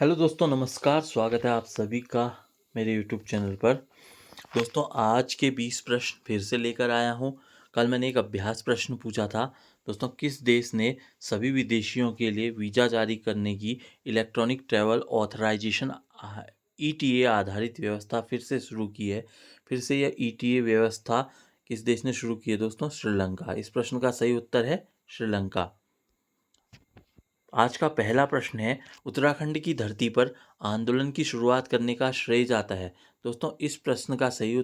Hello दोस्तों, नमस्कार। स्वागत है आप सभी का मेरे यूट्यूब चैनल पर। दोस्तों, आज के 20 प्रश्न फिर से लेकर आया हूँ। कल मैंने एक अभ्यास प्रश्न पूछा था। दोस्तों, किस देश ने सभी विदेशियों के लिए वीज़ा जारी करने की इलेक्ट्रॉनिक ट्रैवल ऑथराइजेशन ईटीए आधारित व्यवस्था फिर से शुरू की है? फिर से यह ईटीए व्यवस्था किस देश ने शुरू की है? दोस्तों, श्रीलंका। इस प्रश्न का सही उत्तर है श्रीलंका। आज का पहला प्रश्न है, उत्तराखंड की धरती पर आंदोलन की शुरुआत करने का श्रेय जाता है? दोस्तों, इस प्रश्न का सही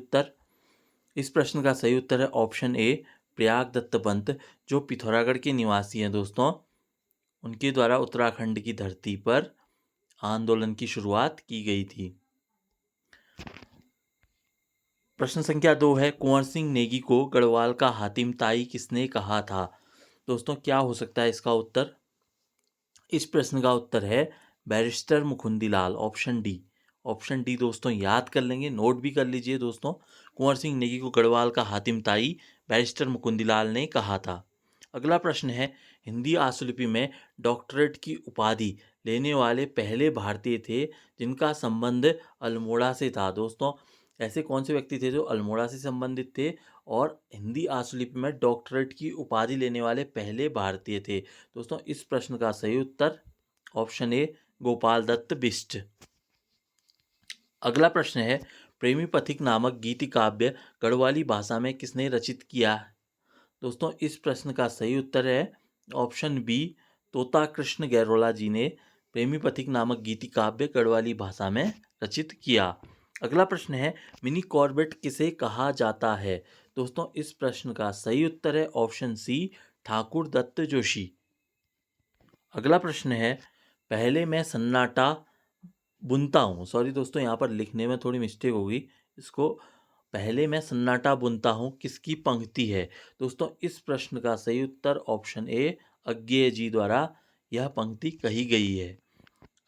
उत्तर है ऑप्शन ए, प्रयाग दत्त पंत, जो पिथौरागढ़ के निवासी हैं। दोस्तों, उनके द्वारा उत्तराखंड की धरती पर आंदोलन की शुरुआत की गई थी। प्रश्न संख्या 2 है, कुंवर सिंह नेगी को गढ़वाल का हातिम ताई किसने कहा था? दोस्तों, क्या हो सकता है इसका उत्तर? इस प्रश्न का उत्तर है barrister Mukundilal, option D. Option D दोस्तों याद कर लेंगे, नोट भी कर लीजिए दोस्तों। कुंवर सिंह नेगी को गढ़वाल का हातिम ताई बैरिस्टर मुकुंदीलाल ने कहा था। अगला प्रश्न है, हिंदी आशुलिपि में डॉक्टरेट की उपाधि लेने वाले पहले भारतीय थे जिनका संबंध अल्मोड़ा से था? दोस्तों, ऐसे कौन से व्यक्ति थे जो अल्मोड़ा से संबंधित थे और हिंदी आशुलिपि में डॉक्टरेट की उपाधि लेने वाले पहले भारतीय थे? दोस्तों, इस प्रश्न का सही उत्तर ऑप्शन ए, गोपाल दत्त बिष्ट। अगला प्रश्न है, प्रेमी पथिक नामक गीति काव्य गढ़वाली भाषा में किसने रचित किया? दोस्तों, इस प्रश्न का सही उत्तर है ऑप्शन बी, तोता कृष्ण गैरोला जी ने प्रेमी पथिक नामक गीति काव्य गढ़वाली भाषा में रचित किया। अगला प्रश्न है, मिनी कॉर्बेट किसे कहा जाता है? दोस्तों, इस प्रश्न का सही उत्तर है ऑप्शन सी, ठाकुर दत्त जोशी। अगला प्रश्न है, पहले मैं सन्नाटा बुनता हूँ, सॉरी दोस्तों यहाँ पर लिखने में थोड़ी मिस्टेक होगी, इसको पहले मैं सन्नाटा बुनता हूँ किसकी पंक्ति है? दोस्तों, इस प्रश्न का सही उत्तर ऑप्शन ए, अज्ञेय जी द्वारा यह पंक्ति कही गई है।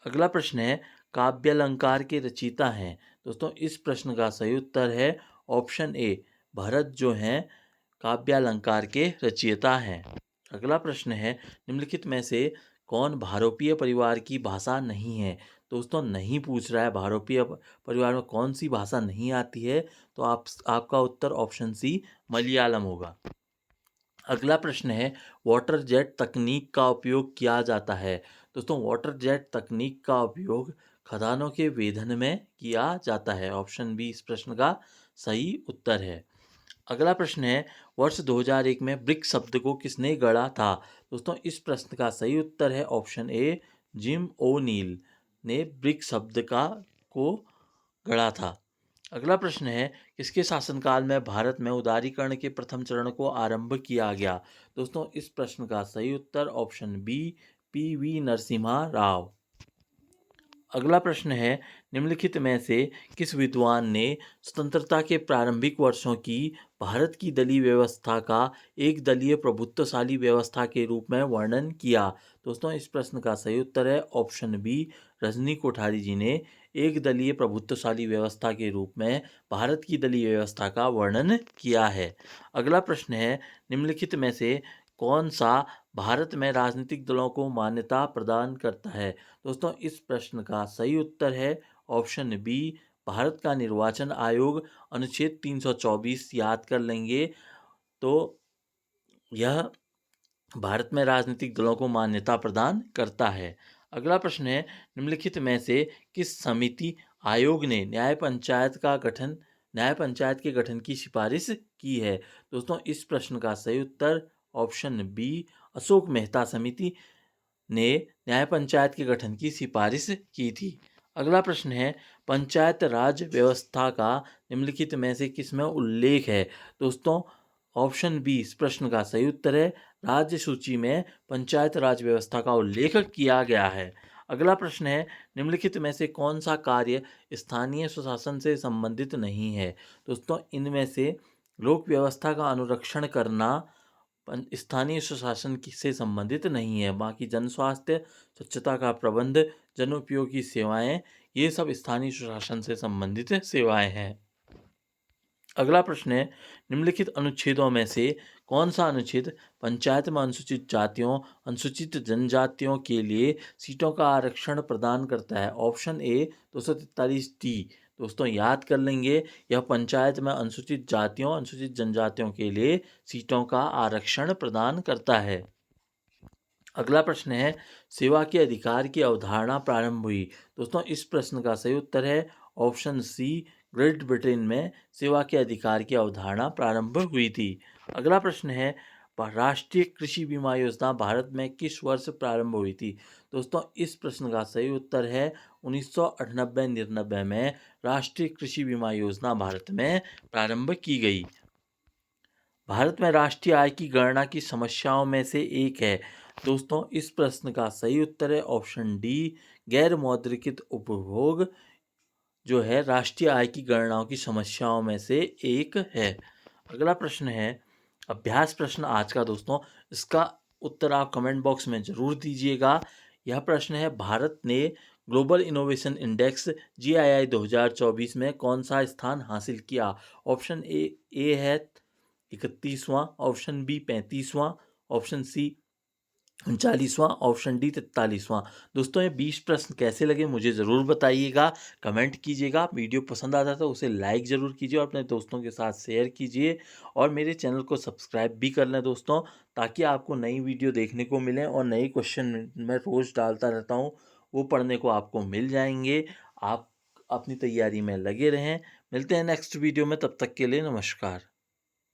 अगला प्रश्न है, काव्यालंकार के रचयिता हैं? दोस्तों, इस प्रश्न का सही उत्तर है ऑप्शन ए, भरत जो हैं काव्यालंकार के रचयिता हैं। अगला प्रश्न है, निम्नलिखित में से कौन भारोपीय परिवार की भाषा नहीं है? दोस्तों, नहीं पूछ रहा है भारोपीय परिवार में कौन सी भाषा नहीं आती है, तो आपका उत्तर ऑप्शन सी, मलयालम होगा। अगला प्रश्न है, वाटर जेट तकनीक का उपयोग किया जाता है? दोस्तों, वाटर जेट तकनीक का उपयोग खदानों के वेधन में किया जाता है। ऑप्शन बी इस प्रश्न का सही उत्तर है। अगला प्रश्न है, वर्ष 2001 में ब्रिक्स शब्द को किसने गढ़ा था? दोस्तों, इस प्रश्न का सही उत्तर है ऑप्शन ए, जिम ओनील ने ब्रिक्स शब्द को गढ़ा था। अगला प्रश्न है, किसके शासनकाल में भारत में उदारीकरण के प्रथम चरण को आरंभ किया गया? दोस्तों, इस प्रश्न का सही उत्तर ऑप्शन बी, पी.वी. नरसिम्हा राव। अगला प्रश्न है, निम्नलिखित में से किस विद्वान ने स्वतंत्रता के प्रारंभिक वर्षों की भारत की दलीय व्यवस्था का एक दलीय प्रभुत्वशाली व्यवस्था के रूप में वर्णन किया? दोस्तों, इस प्रश्न का सही उत्तर है ऑप्शन बी, रजनी कोठारी जी ने एक दलीय प्रभुत्वशाली व्यवस्था के रूप में भारत की दलीय व्यवस्था का वर्णन किया है। अगला प्रश्न है, निम्नलिखित में से कौन सा भारत में राजनीतिक दलों को मान्यता प्रदान करता है? दोस्तों, इस प्रश्न का सही उत्तर है ऑप्शन बी, भारत का निर्वाचन आयोग। अनुच्छेद 324 याद कर लेंगे तो यह भारत में राजनीतिक दलों को मान्यता प्रदान करता है। अगला प्रश्न है, निम्नलिखित में से किस समिति आयोग ने न्याय पंचायत के गठन की सिफारिश की है? दोस्तों, इस प्रश्न का सही उत्तर ऑप्शन बी, अशोक मेहता समिति ने न्याय पंचायत के गठन की सिफारिश की थी। अगला प्रश्न है, पंचायत राज व्यवस्था का निम्नलिखित में से किसमें उल्लेख है? दोस्तों, ऑप्शन बी इस प्रश्न का सही उत्तर है, राज्य सूची में पंचायत राज व्यवस्था का उल्लेख किया गया है। अगला प्रश्न है, निम्नलिखित में से कौन सा कार्य स्थानीय स्वशासन से संबंधित नहीं है? दोस्तों, इनमें से लोक व्यवस्था का अनुरक्षण करना स्थानीय स्वशासन से संबंधित नहीं है। बाकी जन स्वास्थ्य, स्वच्छता का प्रबंध, जनोपयोगी सेवाएं, ये सब स्थानीय स्वशासन से संबंधित सेवाएं हैं। अगला प्रश्न है, निम्नलिखित अनुच्छेदों में से कौन सा अनुच्छेद पंचायत में अनुसूचित जातियों, अनुसूचित जनजातियों के लिए सीटों का आरक्षण प्रदान करता है? Option A 243 D. दोस्तों याद कर लेंगे, यह पंचायत में अनुसूचित जातियों, अनुसूचित जनजातियों के लिए सीटों का आरक्षण प्रदान करता है। अगला प्रश्न है, सेवा के अधिकार की अवधारणा प्रारंभ हुई। दोस्तों इस प्रश्न का सही उत्तर है ऑप्शन सी, ग्रेट ब्रिटेन में सेवा के अधिकार की अवधारणा प्रारंभ हुई थी। अगला प्रश्न है, राष्ट्रीय कृषि बीमा योजना भारत में किस वर्ष प्रारंभ हुई थी? दोस्तों इस प्रश्न का सही उत्तर है 1998-99 में राष्ट्रीय कृषि बीमा योजना भारत में प्रारंभ की गई। भारत में राष्ट्रीय आय की गणना की समस्याओं में से एक है। दोस्तों इस प्रश्न का सही उत्तर है ऑप्शन डी, गैर मौद्रिकित उपभोग जो है राष्ट्रीय आय की गणनाओं की समस्याओं में से एक है। अगला प्रश्न है अभ्यास प्रश्न आज का। दोस्तों इसका उत्तर आप कमेंट बॉक्स में ज़रूर दीजिएगा। यह प्रश्न है, भारत ने ग्लोबल इनोवेशन इंडेक्स GII 2024 में कौन सा स्थान हासिल किया? ऑप्शन ए है 31वां, ऑप्शन बी 35वां, ऑप्शन सी 39वां, ऑप्शन डी 43वां। दोस्तों ये 20 प्रश्न कैसे लगे मुझे ज़रूर बताइएगा, कमेंट कीजिएगा। वीडियो पसंद आता है तो उसे लाइक ज़रूर कीजिए और अपने दोस्तों के साथ शेयर कीजिए और मेरे चैनल को सब्सक्राइब भी कर लें दोस्तों, ताकि आपको नई वीडियो देखने को मिले और नए क्वेश्चन मैं रोज़ डालता रहता हूँ, वो पढ़ने को आपको मिल जाएंगे। आप अपनी तैयारी में लगे रहें। मिलते हैं नेक्स्ट वीडियो में, तब तक के लिए नमस्कार।